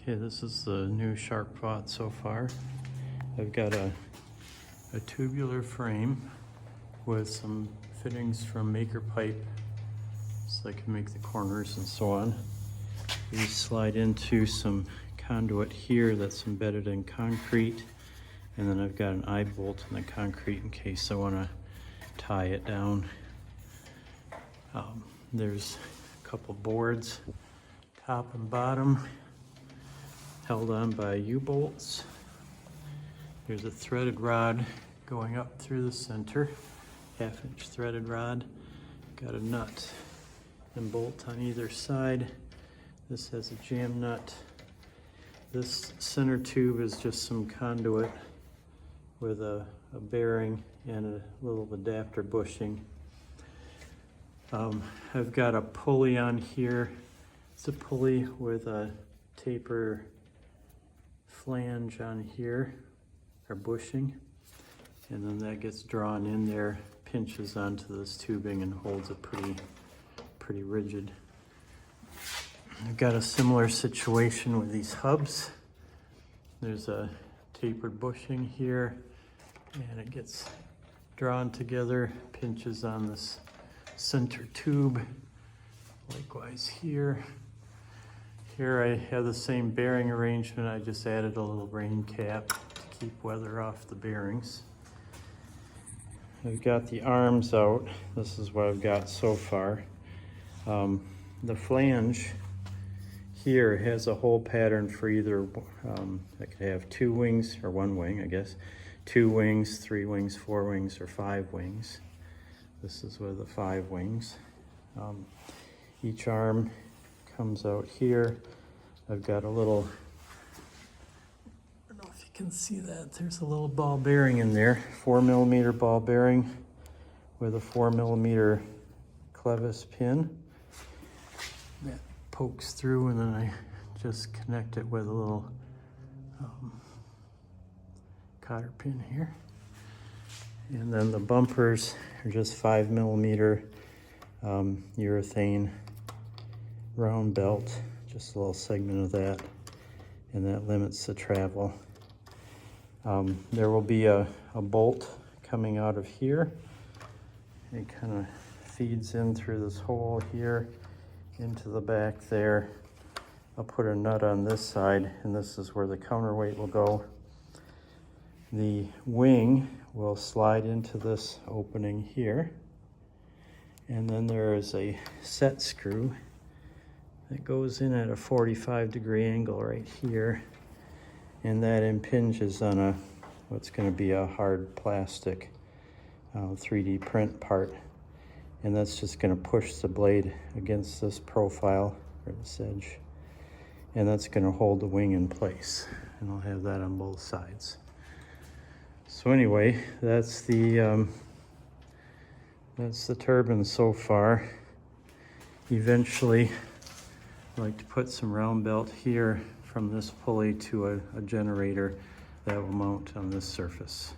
Okay, this is the new sharp VAWT so far. I've got a tubular frame with some fittings from Maker Pipe so I can make the corners and so on. These slide into some conduit here that's embedded in concrete, and then I've got an eye bolt in the concrete in case I want to tie it down. There's a couple boards, top and bottom, held on by U-bolts. There's a threaded rod going up through the center, 1/2-inch threaded rod. Got a nut and bolt on either side. This has a jam nut. This center tube is just some conduit with a bearing and a little adapter bushing. I've got a pulley on here. It's a pulley with a taper flange on here, or bushing, and then that gets drawn in there, pinches onto this tubing and holds it pretty rigid. I've got a similar situation with these hubs. There's a tapered bushing here, and it gets drawn together, pinches on this center tube. Likewise here. Here I have the same bearing arrangement. I just added a little rain cap to keep weather off the bearings. I've got the arms out. This is what I've got so far. The flange here has a hole pattern for either, that could have 2 wings, or 1 wing, I guess. 2 wings, 3 wings, 4 wings, or 5 wings. This is with the 5 wings. Each arm comes out here. I've got a little, I don't know if you can see that, there's a little ball bearing in there, 4mm ball bearing with a 4mm clevis pin. That pokes through, and then I just connect it with a little cotter pin here. And then the bumpers are just 5mm urethane round belt, just a little segment of that, and that limits the travel. There will be a bolt coming out of here. It kind of feeds in through this hole here into the back there. I'll put a nut on this side, and this is where the counterweight will go. The wing will slide into this opening here, and then there is a set screw that goes in at a 45-degree angle right here, and that impinges on what's going to be a hard plastic 3D print part, and that's just going to push the blade against this profile or this edge, and that's going to hold the wing in place, and I'll have that on both sides. So anyway, that's the turbine so far. Eventually, I like to put some round belt here from this pulley to a generator that will mount on this surface.